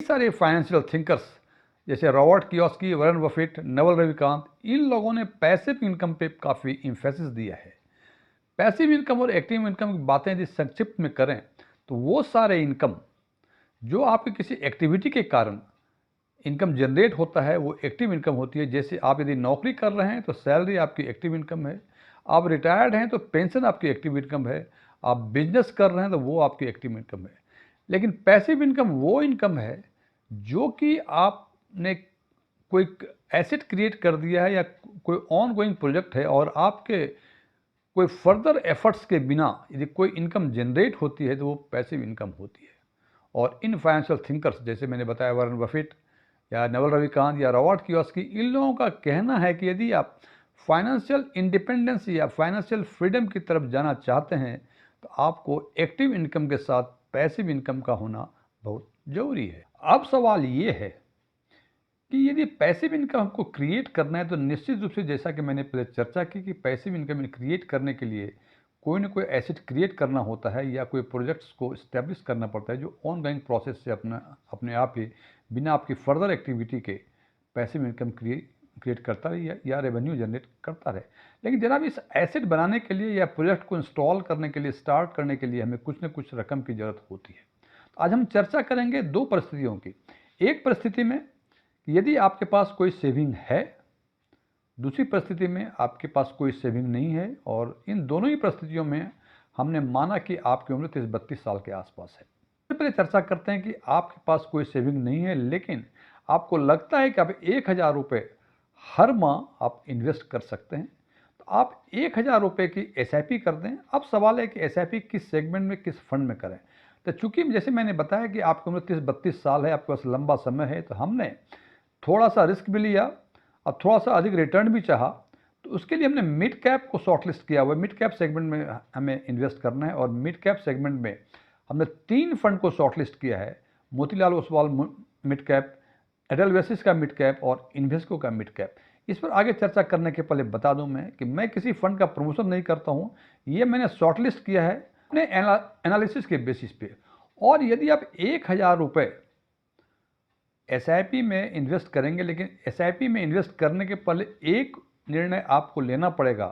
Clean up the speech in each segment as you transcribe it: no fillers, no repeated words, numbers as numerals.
सारे financial thinkers जैसे Robert Kiyosaki, Warren Buffett, Naval Ravikant, इन लोगों ने पैसिव इनकम पे काफ़ी इम्फेसिस दिया है। पैसिव इनकम और एक्टिव इनकम की बातें यदि संक्षिप्त में करें तो वो सारे इनकम जो आपकी किसी एक्टिविटी के कारण इनकम जनरेट होता है वो एक्टिव इनकम होती है। जैसे आप यदि नौकरी कर रहे हैं तो सैलरी आपकी एक्टिव इनकम है, आप रिटायर्ड हैं तो पेंशन आपकी एक्टिव इनकम है, आप बिजनेस कर रहे हैं तो वो आपकी एक्टिव इनकम है। लेकिन पैसिव इनकम वो इनकम है जो कि आपने कोई एसेट क्रिएट कर दिया है या कोई ऑन गोइंग प्रोजेक्ट है और आपके कोई फर्दर एफर्ट्स के बिना यदि कोई इनकम जनरेट होती है तो वो पैसिव इनकम होती है। और इन फाइनेंशियल थिंकर्स जैसे मैंने बताया वॉरेन बफेट या नवल रविकांत या रॉबर्ट कियोस्की, इन लोगों का कहना है कि यदि आप फाइनेंशियल इंडिपेंडेंस या फाइनेंशियल फ्रीडम की तरफ जाना चाहते हैं तो आपको एक्टिव इनकम के साथ पैसिव इनकम का होना बहुत ज़रूरी है। अब सवाल ये है कि यदि पैसिव इनकम हमको क्रिएट करना है तो निश्चित रूप से जैसा कि मैंने पहले चर्चा की कि पैसिव इनकम क्रिएट करने के लिए कोई ना कोई एसेट क्रिएट करना होता है या कोई प्रोजेक्ट्स को इस्टेब्लिश करना पड़ता है जो ऑन गोइंग प्रोसेस से अपने आप ही बिना आपकी फर्दर एक्टिविटी के पैसिव इनकम क्रिएट करता रहे या रेवेन्यू जनरेट करता रहे। लेकिन जनाब इस एसेट बनाने के लिए या प्रोजेक्ट को इंस्टॉल करने के लिए, स्टार्ट करने के लिए हमें कुछ न कुछ रकम की ज़रूरत होती है। तो आज हम चर्चा करेंगे दो परिस्थितियों की। एक परिस्थिति में यदि आपके पास कोई सेविंग है, दूसरी परिस्थिति में आपके पास कोई सेविंग नहीं है। और इन दोनों ही परिस्थितियों में हमने माना कि आपकी उम्र 30-32 साल के आसपास है। सबसे पहले चर्चा करते हैं कि आपके पास कोई सेविंग नहीं है लेकिन आपको लगता है कि आप 1000 रुपये हर माह आप इन्वेस्ट कर सकते हैं, तो आप 1000 रुपये की SIP कर दें। अब सवाल है कि SIP किस सेगमेंट में, किस फंड में करें। तो चूंकि जैसे मैंने बताया कि आपकी उम्र 30-32 साल है, आपके पास लंबा समय है, तो हमने थोड़ा सा रिस्क भी लिया और थोड़ा सा अधिक रिटर्न भी चाहा, तो उसके लिए हमने मिड कैप को शॉर्टलिस्ट किया हुआ है। मिड कैप सेगमेंट में हमें इन्वेस्ट करना है और मिड कैप सेगमेंट में हमने 3 फंड को शॉर्टलिस्ट किया है। मोतीलाल ओसवाल मिड कैप, एडलवेसिस का मिड कैप और इन्वेस्को का मिड कैप। इस पर आगे चर्चा करने के पहले बता दूं मैं कि मैं किसी फंड का प्रमोशन नहीं करता हूं, ये मैंने शॉर्टलिस्ट किया है अपने एनालिसिस के बेसिस पे। और यदि आप 1000 रुपये SIP में इन्वेस्ट करेंगे, लेकिन SIP में इन्वेस्ट करने के पहले एक निर्णय आपको लेना पड़ेगा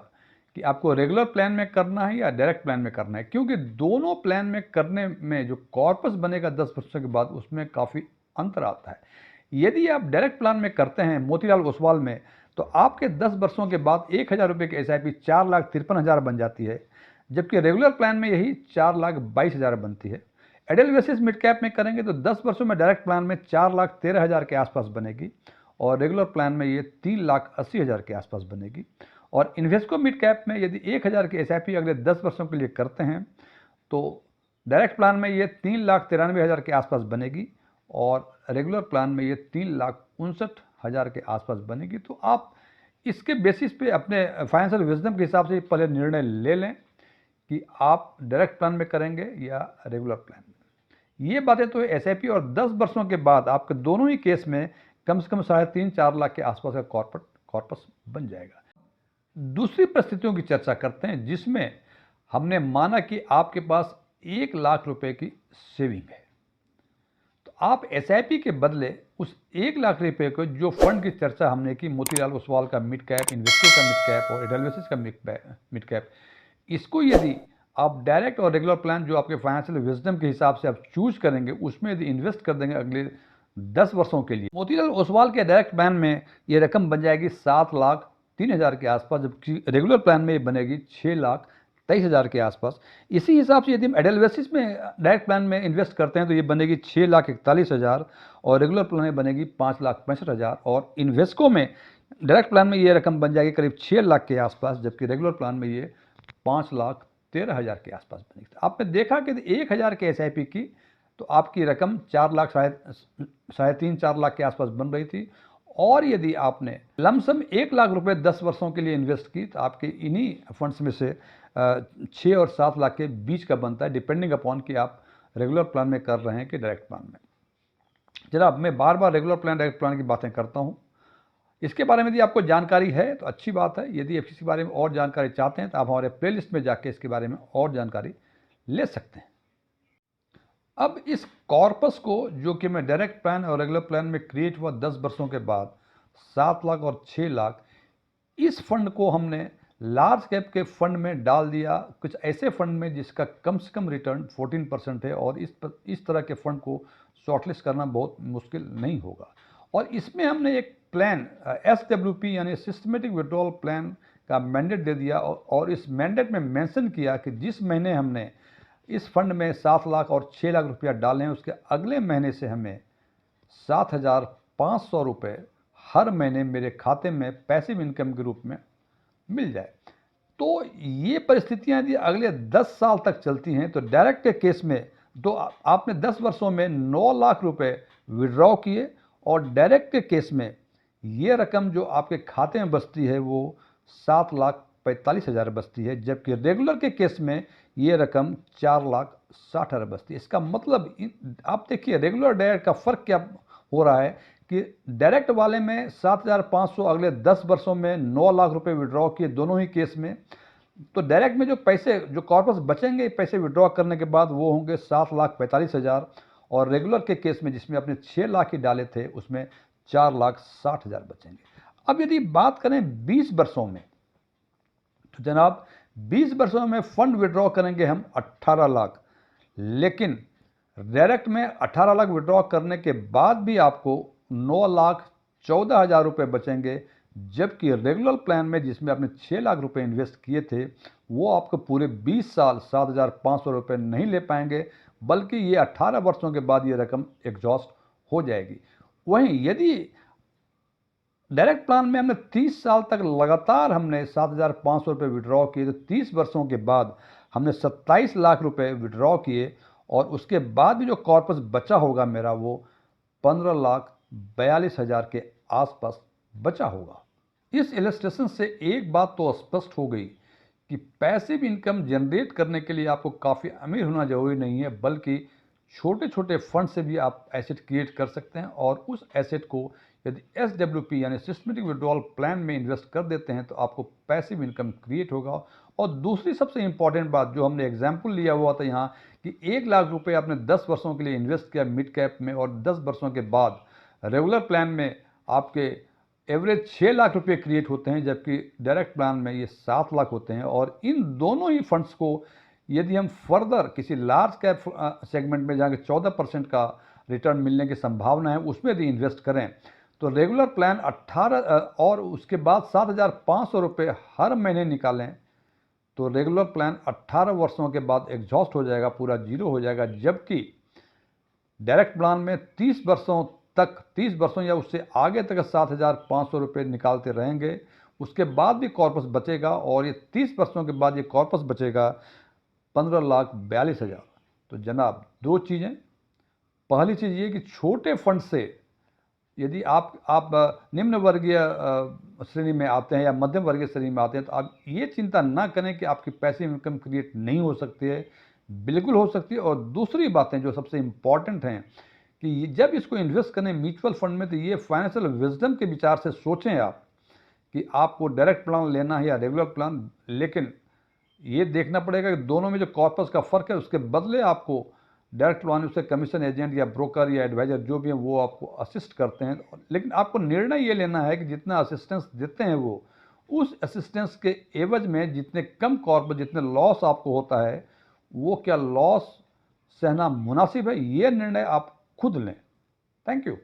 कि आपको रेगुलर प्लान में करना है या डायरेक्ट प्लान में करना है, क्योंकि दोनों प्लान में करने में जो कॉर्पस बनेगा 10 वर्षों के बाद उसमें काफ़ी अंतर आता है। यदि आप डायरेक्ट प्लान में करते हैं मोतीलाल ओसवाल में, तो आपके 10 वर्षों के बाद 1000 रुपये की SIP 4,53,000 बन जाती है, जबकि रेगुलर प्लान में यही 4,22,000 बनती है। एडलवेसिस मिड कैप में करेंगे तो 10 वर्षों में डायरेक्ट प्लान में 4,13,000 के आसपास बनेगी और रेगुलर प्लान में ये 3,80,000 के आसपास बनेगी। और इन्वेस्को मिड कैप में यदि 1000 की SIP अगले 10 वर्षों के लिए करते हैं तो डायरेक्ट प्लान में ये 3,93,000 के आसपास बनेगी और रेगुलर प्लान में ये 3,59,000 के आसपास बनेगी। तो आप इसके बेसिस पे अपने फाइनेंशियल विजडम के हिसाब से पहले निर्णय ले लें कि आप डायरेक्ट प्लान में करेंगे या रेगुलर प्लान में। ये बातें तो SIP और 10 वर्षों के बाद आपके दोनों ही केस में कम से कम 3.5-4 लाख के आसपास का कॉर्पस बन जाएगा। दूसरी परिस्थितियों की चर्चा करते हैं जिसमें हमने माना कि आपके पास 1 लाख रुपए की सेविंग है, तो आप SIP के बदले उस 1 लाख रुपए को, जो फंड की चर्चा हमने की, मोतीलाल ओसवाल का मिड कैप, इन्वेस्को का मिड कैप और एडलवेसिस का मिड कैप, इसको यदि आप डायरेक्ट और रेगुलर प्लान जो आपके फाइनेंशियल विजडम के हिसाब से आप चूज करेंगे उसमें यदि इन्वेस्ट कर देंगे अगले 10 वर्षों के लिए, मोतीलाल ओसवाल के डायरेक्ट प्लान में ये रकम बन जाएगी 7,03,000 के आसपास, जबकि रेगुलर प्लान में ये बनेगी 6,23,000 के आसपास। इसी हिसाब से यदि हम एडलवेसिस में डायरेक्ट प्लान में इन्वेस्ट करते हैं तो ये बनेगी 6,41,000 और रेगुलर प्लान में बनेगी 5,65,000 और इन्वेस्को में डायरेक्ट प्लान में ये रकम बन जाएगी करीब 6 लाख के आसपास, जबकि रेगुलर प्लान में ये 5,13,000 के आसपास बनेगी। आपने देखा कि 1000 के SIP की तो आपकी रकम 4 लाख, 3.5-4 लाख के आसपास बन रही थी। और यदि आपने लमसम 1 लाख रुपए 10 वर्षों के लिए इन्वेस्ट की तो आपके इन्हीं फंड्स में से 6 और 7 लाख के बीच का बनता है, डिपेंडिंग अपॉन कि आप रेगुलर प्लान में कर रहे हैं कि डायरेक्ट प्लान में। जनाब मैं बार बार रेगुलर प्लान, डायरेक्ट प्लान की बातें करता हूँ। इसके बारे में यदि आपको जानकारी है तो अच्छी बात है, यदि आप इसके बारे में और जानकारी चाहते हैं तो आप हमारे प्लेलिस्ट में जाके इसके बारे में और जानकारी ले सकते हैं। अब इस कॉर्पस को, जो कि मैं डायरेक्ट प्लान और रेगुलर प्लान में क्रिएट हुआ 10 वर्षों के बाद, 7 लाख और 6 लाख, इस फंड को हमने लार्ज कैप के फंड में डाल दिया, कुछ ऐसे फंड में जिसका कम से कम रिटर्न 14% है, और इस तरह के फंड को शॉर्टलिस्ट करना बहुत मुश्किल नहीं होगा। और इसमें हमने एक प्लान SWP यानी सिस्टमेटिक विड्रॉल प्लान का मैंडेट दे दिया, और इस मैंडेट में मेंशन किया कि जिस महीने हमने इस फंड में 7 लाख और 6 लाख रुपया डाले हैं, उसके अगले महीने से हमें 7,500 रुपये हर महीने मेरे खाते में पैसिव इनकम के रूप में मिल जाए। तो ये परिस्थितियां यदि अगले 10 साल तक चलती हैं तो डायरेक्ट के केस में तो आपने 10 वर्षों में 9 लाख रुपए विड्रॉ किए, और डायरेक्ट के केस में ये रकम जो आपके खाते में बचती है वो 7,45,000 बचती है, जबकि रेगुलर के केस में ये रकम 4,60,000 बचती है। इसका मतलब आप देखिए रेगुलर डायरेक्ट का फ़र्क क्या हो रहा है कि डायरेक्ट वाले में 7,500, अगले 10 वर्षों में 9 लाख रुपए विड्रॉ किए दोनों ही केस में, तो डायरेक्ट में जो पैसे, जो कॉर्पस बचेंगे पैसे विड्रॉ करने के बाद, वो होंगे 7,45,000, और रेगुलर के केस में जिसमें आपने 6 लाख ही डाले थे उसमें 4,60,000 बचेंगे। अब यदि बात करें 20 वर्षों में, तो जनाब 20 वर्षों में फंड विड्रॉ करेंगे हम 18 लाख, लेकिन डायरेक्ट में 18 लाख विड्रॉ करने के बाद भी आपको 9,14,000 रुपये बचेंगे, जबकि रेगुलर प्लान में जिसमें आपने 6 लाख रुपए इन्वेस्ट किए थे वो आपको पूरे 20 साल 7,500 रुपये नहीं ले पाएंगे, बल्कि ये 18 वर्षों के बाद ये रकम एग्जॉस्ट हो जाएगी। वहीं यदि डायरेक्ट प्लान में हमने 30 साल तक लगातार हमने 7,500 रुपये विड्रॉ किए, तो 30 वर्षों के बाद हमने 27 लाख रुपए विड्रॉ किए, और उसके बाद भी जो कॉर्पस बचा होगा मेरा वो 15,42,000 के आसपास बचा होगा। इस इलस्ट्रेशन से एक बात तो स्पष्ट हो गई कि पैसिव इनकम जनरेट करने के लिए आपको काफ़ी अमीर होना जरूरी नहीं है, बल्कि छोटे छोटे फंड से भी आप एसेट क्रिएट कर सकते हैं, और उस एसेट को यदि SWP यानी सिस्टमेटिक विड्रॉल प्लान में इन्वेस्ट कर देते हैं तो आपको पैसिव इनकम क्रिएट होगा। और दूसरी सबसे इंपॉर्टेंट बात जो हमने एग्जाम्पल लिया हुआ था यहाँ, कि 1 लाख रुपए आपने 10 वर्षों के लिए इन्वेस्ट किया मिड कैप में, और 10 वर्षों के बाद रेगुलर प्लान में आपके एवरेज 6 लाख रुपए क्रिएट होते हैं, जबकि डायरेक्ट प्लान में ये 7 लाख होते हैं। और इन दोनों ही फंड्स को यदि हम फर्दर किसी लार्ज कैप सेगमेंट में जहाँ 14% का रिटर्न मिलने की संभावना है उसमें यदि इन्वेस्ट करें, तो रेगुलर प्लान 18 और उसके बाद 7,500 रुपये हर महीने निकालें, तो रेगुलर प्लान 18 वर्षों के बाद एग्जॉस्ट हो जाएगा, पूरा जीरो हो जाएगा, जबकि डायरेक्ट प्लान में 30 वर्षों तक, 30 वर्षों या उससे आगे तक 7,500 रुपये निकालते रहेंगे, उसके बाद भी कॉर्पस बचेगा, और ये 30 वर्षों के बाद ये कॉर्पस बचेगा 15,42,000। तो जनाब दो चीज़ें, पहली चीज़ ये कि छोटे फंड से यदि आप निम्न वर्गीय श्रेणी में आते हैं या मध्यम वर्गीय श्रेणी में आते हैं, तो आप ये चिंता ना करें कि आपकी पैसिव इनकम क्रिएट नहीं हो सकती है, बिल्कुल हो सकती है। और दूसरी बातें जो सबसे इम्पॉर्टेंट हैं कि जब इसको इन्वेस्ट करें म्यूचुअल फंड में, तो ये फाइनेंशियल विजडम के विचार से सोचें आप कि आपको डायरेक्ट प्लान लेना है या रेगुलर प्लान, लेकिन ये देखना पड़ेगा कि दोनों में जो कॉर्पस का फ़र्क है उसके बदले आपको डायरेक्ट प्लान उससे कमीशन एजेंट या ब्रोकर या एडवाइज़र जो भी हैं वो आपको असिस्ट करते हैं, लेकिन आपको निर्णय ये लेना है कि जितना असिस्टेंस देते हैं वो, उस असिस्टेंस के एवज में जितने कम कॉर्पस, जितने लॉस आपको होता है, वो क्या लॉस सहना मुनासिब है, ये निर्णय आप खुद लें। Thank you.